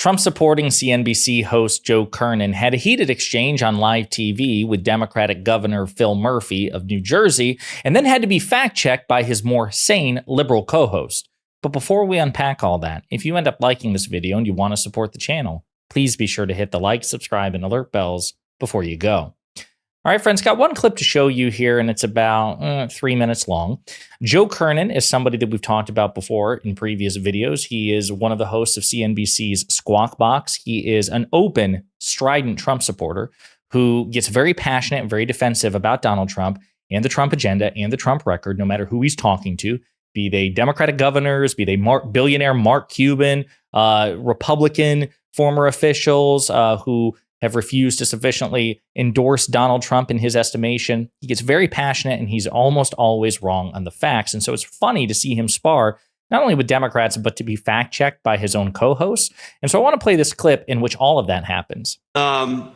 Trump-supporting CNBC host Joe Kernen had a heated exchange on live TV with Democratic Governor Phil Murphy of New Jersey, and then had to be fact-checked by his more sane liberal co-host. But before we unpack all that, if you end up liking this video and you want to support the channel, please be sure to hit the like, subscribe, and alert bells before you go. All right, friends, got one clip to show you here, and it's about 3 minutes long. Joe Kernen is somebody that we've talked about before in previous videos. He is one of the hosts of CNBC's Squawk Box. He is an open, strident Trump supporter who gets very passionate and very defensive about Donald Trump and the Trump agenda and the Trump record, no matter who he's talking to, be they Democratic governors, be they billionaire Mark Cuban, Republican former officials who have refused to sufficiently endorse Donald Trump in his estimation. He gets very passionate and he's almost always wrong on the facts. And so it's funny to see him spar not only with Democrats, but to be fact-checked by his own co-hosts. And so I want to play this clip in which all of that happens. But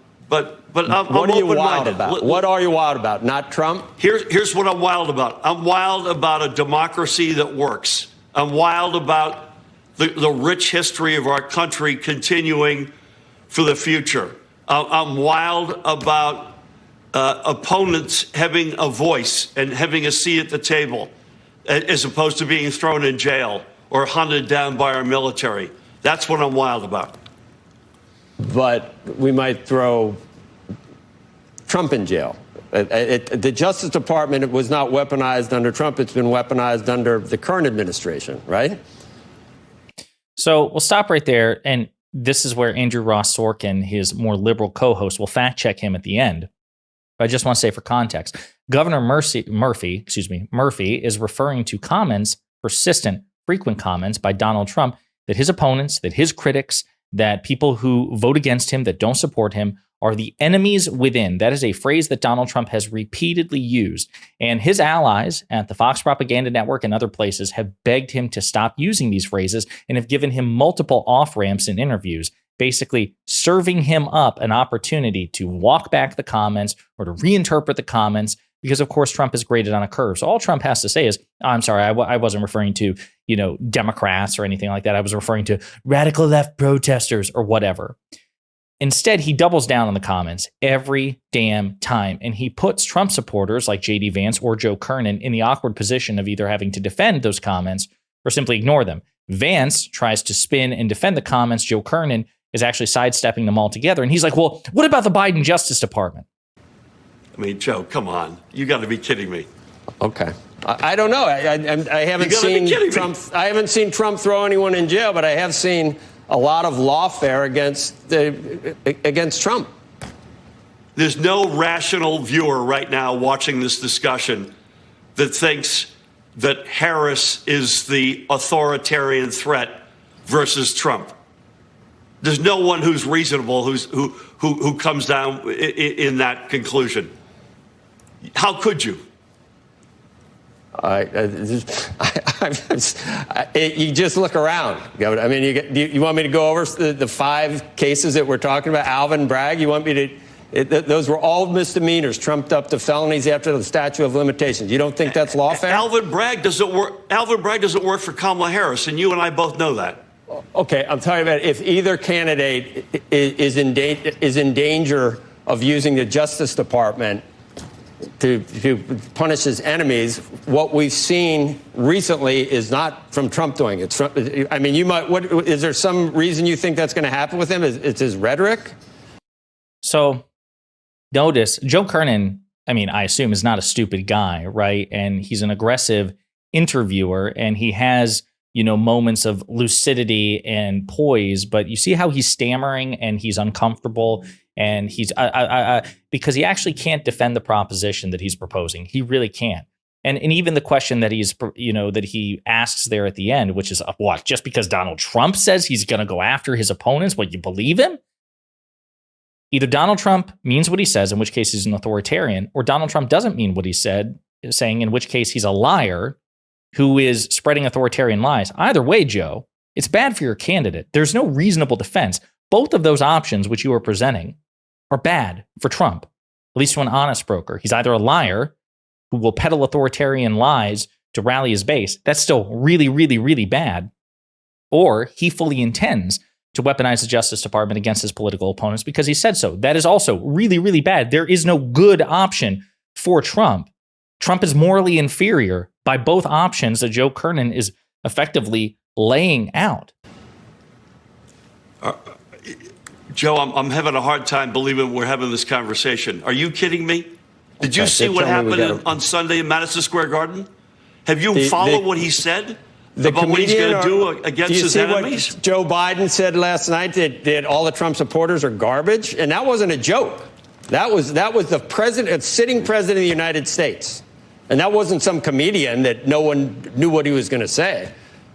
what are you wild about? What are you wild about? Not Trump? Here's what I'm wild about. I'm wild about a democracy that works. I'm wild about the rich history of our country continuing for the future. I'm wild about opponents having a voice and having a seat at the table, as opposed to being thrown in jail or hunted down by our military. That's what I'm wild about. But we might throw Trump in jail. The Justice Department was not weaponized under Trump. It's been weaponized under the current administration, right? So we'll stop right there. And this is where Andrew Ross Sorkin, his more liberal co-host, will fact check him at the end. But I just want to say for context, Governor Murphy is referring to comments, persistent, frequent comments by Donald Trump that his opponents, that his critics, that people who vote against him, that don't support him, are the enemies within. That is a phrase that Donald Trump has repeatedly used. And his allies at the Fox Propaganda Network and other places have begged him to stop using these phrases and have given him multiple off-ramps in interviews, basically serving him up an opportunity to walk back the comments or to reinterpret the comments, because of course Trump is graded on a curve. So all Trump has to say is, oh, I'm sorry, I wasn't referring to, Democrats or anything like that. I was referring to radical left protesters or whatever. Instead, he doubles down on the comments every damn time, and he puts Trump supporters like J.D. Vance or Joe Kernen in the awkward position of either having to defend those comments or simply ignore them. Vance tries to spin and defend the comments. Joe Kernen is actually sidestepping them altogether, and he's like, well, what about the Biden Justice Department? I mean, Joe, come on. You got to be kidding me. Okay. I don't know. I haven't seen Trump. I haven't seen Trump throw anyone in jail, but I have seen a lot of lawfare against Trump. There's no rational viewer right now watching this discussion that thinks that Harris is the authoritarian threat versus Trump. There's no one who's reasonable who comes down in that conclusion. How could you? You just look around. I mean, you want me to go over the 5 cases that we're talking about? Alvin Bragg, you want me to? Those were all misdemeanors, trumped up to felonies after the statute of limitations. You don't think that's lawfare? Alvin Bragg doesn't work. Alvin Bragg doesn't work for Kamala Harris, and you and I both know that. Okay, I'm talking about if either candidate is in danger of using the Justice Department to punish his enemies. What we've seen recently is not from Trump doing it. I mean, is there some reason you think that's going to happen with him? It's his rhetoric? So notice Joe Kernen, I assume, is not a stupid guy, right? And he's an aggressive interviewer, and he has, moments of lucidity and poise, but you see how he's stammering and he's uncomfortable, and he's because he actually can't defend the proposition that he's proposing. He really can't. And even the question that that he asks there at the end, which is what, just because Donald Trump says he's going to go after his opponents, what, you believe him? Either Donald Trump means what he says, in which case he's an authoritarian, or Donald Trump doesn't mean what he saying, in which case he's a liar who is spreading authoritarian lies. Either way, Joe, it's bad for your candidate. There's no reasonable defense. Both of those options which you are presenting are bad for Trump, at least to an honest broker. He's either a liar who will peddle authoritarian lies to rally his base. That's still really, really, really bad. Or he fully intends to weaponize the Justice Department against his political opponents because he said so. That is also really, really bad. There is no good option for Trump. Trump is morally inferior by both options that Joe Kernen is effectively laying out. Joe, I'm having a hard time believing we're having this conversation. Are you kidding me? Did you see what happened on Sunday in Madison Square Garden? Have you followed what he said about what he's going to do against his enemies? What Joe Biden said last night that all the Trump supporters are garbage, and that wasn't a joke. That was the president, sitting president of the United States, and that wasn't some comedian that no one knew what he was going to say.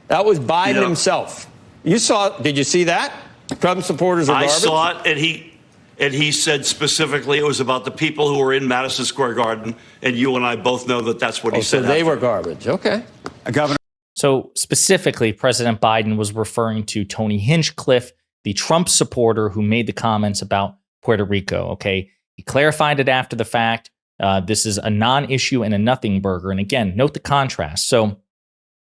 That was Biden himself. Did you see that? Trump supporters are garbage? I saw it, and he said specifically it was about the people who were in Madison Square Garden, and you and I both know that that's what he said. So they were garbage. Okay. Governor. So specifically, President Biden was referring to Tony Hinchcliffe, the Trump supporter who made the comments about Puerto Rico. Okay. He clarified it after the fact. This is a non-issue and a nothing burger. And again, note the contrast. So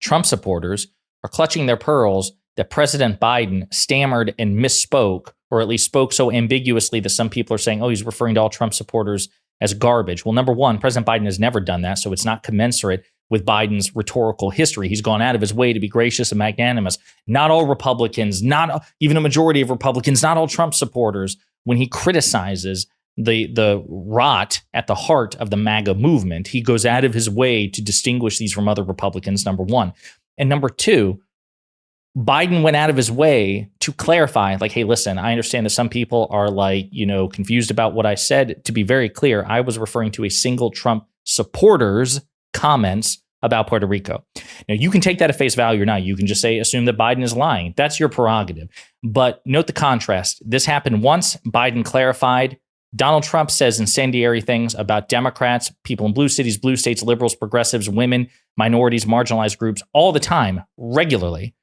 Trump supporters are clutching their pearls that President Biden stammered and misspoke, or at least spoke so ambiguously that some people are saying, oh, he's referring to all Trump supporters as garbage. Well, number one, President Biden has never done that, so it's not commensurate with Biden's rhetorical history. He's gone out of his way to be gracious and magnanimous. Not all Republicans, not even a majority of Republicans, not all Trump supporters, when he criticizes the rot at the heart of the MAGA movement, he goes out of his way to distinguish these from other Republicans, number one. And number two, Biden went out of his way to clarify, like, hey, listen, I understand that some people are confused about what I said. To be very clear, I was referring to a single Trump supporter's comments about Puerto Rico. Now, you can take that at face value or not. You can just assume that Biden is lying. That's your prerogative. But note the contrast. This happened once. Biden clarified. Donald Trump says incendiary things about Democrats, people in blue cities, blue states, liberals, progressives, women, minorities, marginalized groups all the time, regularly,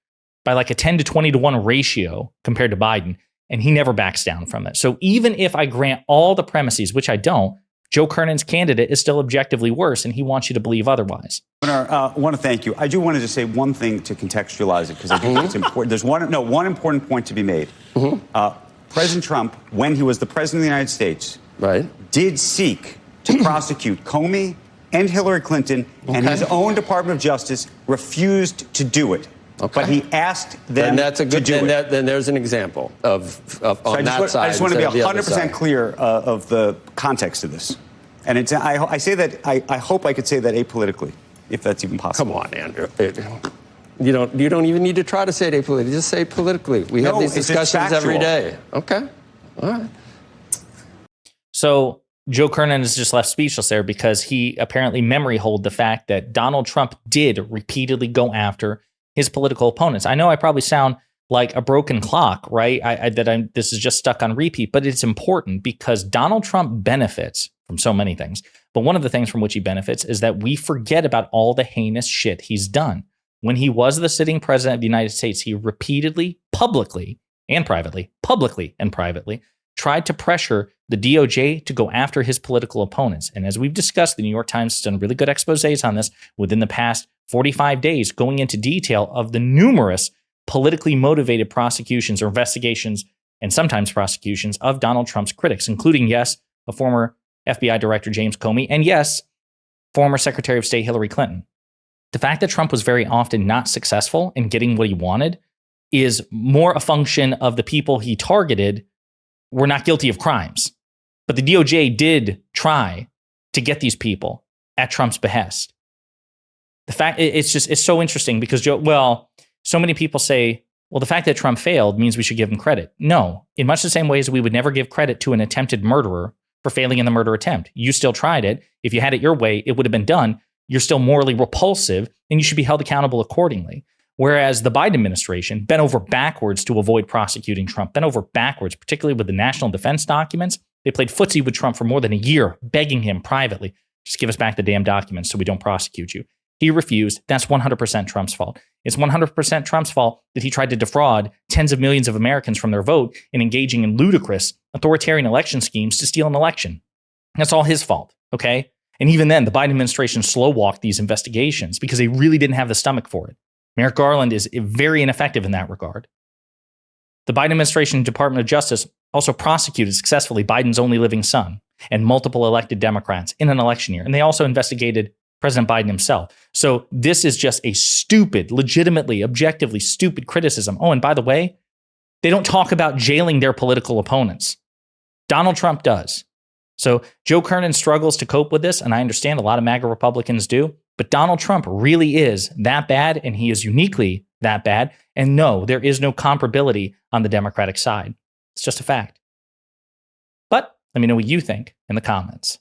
by like a 10 to 20 to 1 ratio compared to Biden, and he never backs down from it. So even if I grant all the premises, which I don't, Joe Kernen's candidate is still objectively worse, and he wants you to believe otherwise. Governor, I want to thank you. I do want to just say one thing to contextualize it, because I think it's important. There's one important point to be made. President Trump, when he was the president of the United States, did seek to prosecute Comey and Hillary Clinton, and his own Department of Justice refused to do it. But he asked them to do it. Then there's an example of on that side. I just want to be 100% clear of the context of this. And I say that, I hope I could say that apolitically, if that's even possible. Come on, Andrew. You don't even need to try to say it apolitically. Just say politically. We have these discussions every day. Okay. All right. So Joe Kernen is just left speechless there because he apparently memory hold the fact that Donald Trump did repeatedly go after his political opponents. I know I probably sound like a broken clock, right? This is just stuck on repeat, but it's important because Donald Trump benefits from so many things. But one of the things from which he benefits is that we forget about all the heinous shit he's done. When he was the sitting president of the United States, he repeatedly, publicly and privately, tried to pressure the DOJ to go after his political opponents. And as we've discussed, the New York Times has done really good exposés on this within the past 45 days, going into detail of the numerous politically motivated prosecutions or investigations, and sometimes prosecutions, of Donald Trump's critics, including, yes, a former FBI Director James Comey, and yes, former Secretary of State Hillary Clinton. The fact that Trump was very often not successful in getting what he wanted is more a function of the people he targeted were not guilty of crimes. But the DOJ did try to get these people at Trump's behest. The fact it's so interesting because so many people say, well, the fact that Trump failed means we should give him credit. No, in much the same way as we would never give credit to an attempted murderer for failing in the murder attempt. You still tried it. If you had it your way, it would have been done. You're still morally repulsive, and you should be held accountable accordingly. Whereas the Biden administration bent over backwards to avoid prosecuting Trump, bent over backwards, particularly with the national defense documents. They played footsie with Trump for more than a year, begging him privately, just give us back the damn documents so we don't prosecute you. He refused. That's 100% Trump's fault. It's 100% Trump's fault that he tried to defraud tens of millions of Americans from their vote in engaging in ludicrous authoritarian election schemes to steal an election. That's all his fault, okay? And even then, the Biden administration slow-walked these investigations because they really didn't have the stomach for it. Merrick Garland is very ineffective in that regard. The Biden administration Department of Justice also prosecuted successfully Biden's only living son and multiple elected Democrats in an election year. And they also investigated President Biden himself. So this is just a stupid, legitimately, objectively stupid criticism. Oh, and by the way, they don't talk about jailing their political opponents. Donald Trump does. So Joe Kernen struggles to cope with this, and I understand a lot of MAGA Republicans do, but Donald Trump really is that bad, and he is uniquely that bad. And no, there is no comparability on the Democratic side. It's just a fact. But let me know what you think in the comments.